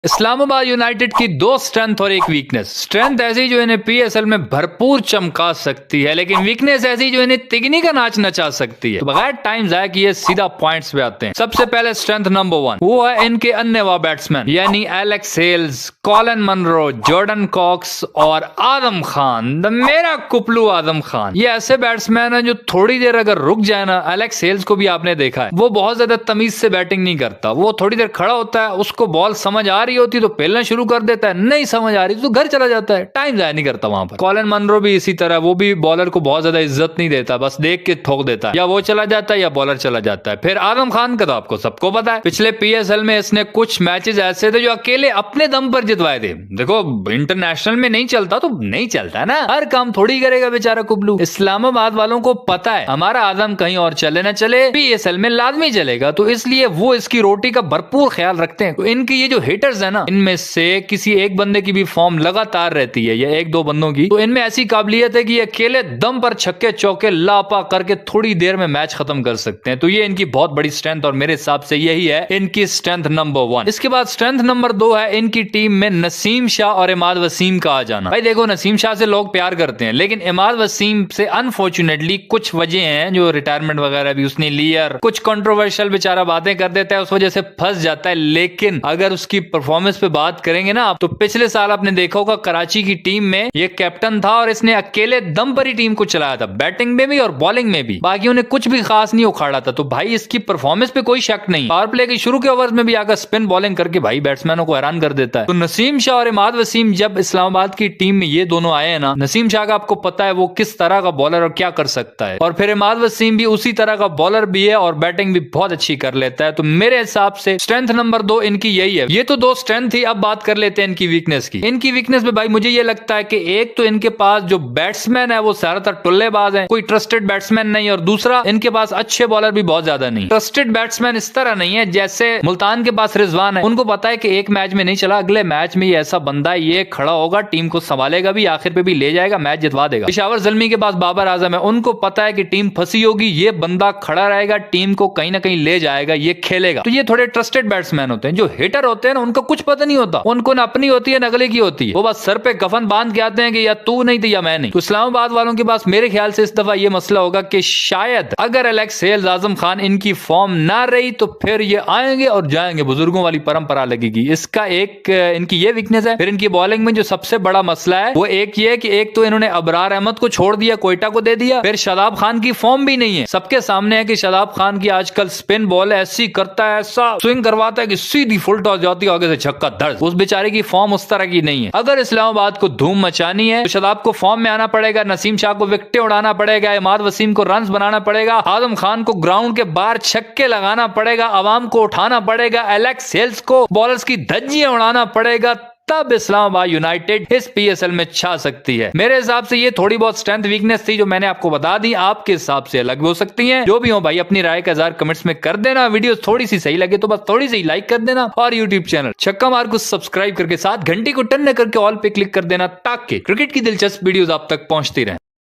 Islamabad United की दो strength और एक वीकनेस। स्ट्रेंथ ऐसी जो इन्हें पीएसएल में भरपूर चमका सकती है, लेकिन वीकनेस ऐसी जो इन्हें तिगनी का नाच नचा सकती है। तो बगैर टाइम जाया किए सीधा पॉइंट्स पे आते हैं। सबसे पहले स्ट्रेंथ नंबर 1 वो है इनके अन्य बैट्समैन यानी Alex Hales, Colin Munro, Jordan Cox और आदम खान, मेरा कुपलू आदम खान। ये ऐसे बैट्समैन है जो थोड़ी देर अगर रुक जाए ना, एलेक्स हेल्स को भी आपने देखा है, वो बहुत ज्यादा तमीज से बैटिंग नहीं करता। वो थोड़ी देर खड़ा होता है, उसको बॉल समझ आ रही होती तो पेलना शुरू कर देता है, नहीं समझ आ रही तो घर चला जाता है, टाइम जाया नहीं करता वहां पर। कॉलिन मनरो भी इसी तरह, वो भी बॉलर को बहुत ज्यादा इज्जत नहीं देता, बस देख के ठोक देता है, या वो चला जाता है या बॉलर चला जाता है। फिर आदम खान का तो आपको सबको पता है, पिछले पीएसएल में इसने कुछ मैचेस ऐसे थे जो अकेले अपने दम पर जितवाए थे। देखो इंटरनेशनल में नहीं चलता तो नहीं चलता ना, हर काम थोड़ी करेगा बेचारा कुबलू। इस्लामाबाद वालों को पता है हमारा आदम कहीं और चले ना चले, पीएसएल में लाजमी चलेगा, तो इसलिए वो इसकी रोटी का भरपूर ख्याल रखते हैं। तो इनकी ये जो हिटर्स है ना, इनमें से किसी एक बंदे की भी फॉर्म लगातार रहती है या एक दो बंदों की, तो इनमें ऐसी काबिलियत है कि ये अकेले दम पर छक्के चौके लापा करके थोड़ी देर में मैच खत्म कर सकते हैं। तो ये इनकी बहुत बड़ी स्ट्रेंथ और मेरे हिसाब से यही है इनकी स्ट्रेंथ नंबर 1। इसके बाद स्ट्रेंथ नंबर 2 है इनकी टीम में नसीम शाह और इमाद वसीम का आ जाना। भाई देखो, नसीम शाह से लोग प्यार करते हैं, लेकिन इमाद वसीम से अनफॉर्चुनेटली कुछ वजह हैं, जो रिटायरमेंट वगैरह भी उसने लिया, कुछ कंट्रोवर्शियल बेचारा बातें कर देता है, उस वजह से फंस जाता है। लेकिन अगर उसकी परफॉर्मेंस पे बात करेंगे ना, तो पिछले साल आपने देखा होगा कराची की टीम में ये कैप्टन था और इसने अकेले दम पर ही टीम को चलाया था, बैटिंग में भी और बॉलिंग में भी, बाकियों ने कुछ भी खास नहीं उखाड़ा था। तो भाई इसकी परफॉर्मेंस पे कोई शक नहीं। पावर प्ले के शुरू के ओवर्स में भी आकर स्पिन बॉलिंग करके भाई बैट्समैनों को हैरान कर देता है। तो नसीम शाह और इमाद वसीम जब इस्लामाबाद की टीम में ये दोनों आए हैं ना, नसीम शाह का आपको पता है वो किस तरह का बॉलर और क्या कर सकता है, और फिर इमाद वसीम भी उसी तरह का बॉलर भी है और बैटिंग भी बहुत अच्छी कर लेता है। तो मेरे हिसाब से स्ट्रेंथ नंबर 2 इनकी यही है। ये तो दो स्ट्रेंथ थी, अब बात कर लेते हैं इनकी वीकनेस की। इनकी वीकनेस में भाई मुझे ये लगता है कि एक तो इनके पास जो बैट्समैन है वो ज्यादातर टुल्लेबाज हैं, कोई ट्रस्टेड बैट्समैन नहीं, और दूसरा इनके पास अच्छे बॉलर भी बहुत ज्यादा नहीं। ट्रस्टेड बैट्समैन इस तरह नहीं है जैसे मुल्तान के पास रिजवान है, उनको पता है कि एक मैच में नहीं चला, अगले मैच में ये ऐसा बंदा है, ये खड़ा होगा, टीम को संभालेगा भी, आखिर पे भी ले जाएगा, मैच जितवा देगा। पेशावर ज़ल्मी के पास बाबर आजम है, उनको पता है कि टीम फंसी होगी, ये बंदा खड़ा रहेगा, टीम को कहीं ना कहीं ले जाएगा, ये खेलेगा। तो ये थोड़े ट्रस्टेड बैट्समैन होते हैं। जो हिटर होते हैं ना, उनको कुछ पता नहीं होता, उनको ना अपनी होती है ना अगले की होती है, वो बस सर पे कफन बांध के आते हैं कि या तू नहीं तो या मैं नहीं। तो इस्लामाबाद वालों के पास मेरे ख्याल से इस दफा ये मसला होगा कि शायद अगर एलेक्स हेल्स, आजम खान इनकी फॉर्म ना रही तो फिर ये आएंगे और जाएंगे, बुजुर्गों वाली परंपरा लगेगी। इसका एक इनकी ये वीकनेस है। फिर इनकी बॉलिंग में जो सबसे बड़ा मसला है वो एक ये कि एक तो इन्होंने अबरार अहमद को छोड़ दिया, कोयटा को दे दिया, फिर शादाब खान की फॉर्म भी नहीं है। सबके सामने है कि शादाब खान की आजकल स्पिन बॉल ऐसी करता है, ऐसा स्विंग करवाता है कि सीधी फुल टॉस जाती है, आगे से छक्का दर्द। उस बेचारे की फॉर्म उस तरह की नहीं है। अगर इस्लामाबाद को धूम मचानी है तो शादाब को फॉर्म में आना पड़ेगा, नसीम शाह को विकेटें उड़ाना पड़ेगा, इमाद वसीम को रन्स बनाना पड़ेगा, आजम खान को ग्राउंड के बाहर छक्के लगाना पड़ेगा, अवाम को उठाना पड़ेगा, एलेक्स हेल्स को बॉलर्स की धज्जियां उड़ाना पड़ेगा, तब इस्लामाबाद यूनाइटेड इस पीएसएल में छा सकती है। मेरे हिसाब से ये थोड़ी बहुत स्ट्रेंथ वीकनेस थी जो मैंने आपको बता दी, आपके हिसाब से अलग भी हो सकती हैं। जो भी हो भाई, अपनी राय का इज़हार कमेंट्स में कर देना। वीडियो थोड़ी सी सही लगे तो बस थोड़ी सी लाइक कर देना, और यूट्यूब चैनल छक्का मार को सब्सक्राइब करके साथ घंटी को टन करके ऑल पे क्लिक कर देना, ताकि क्रिकेट की दिलचस्प वीडियोस आप तक पहुंचती रहे।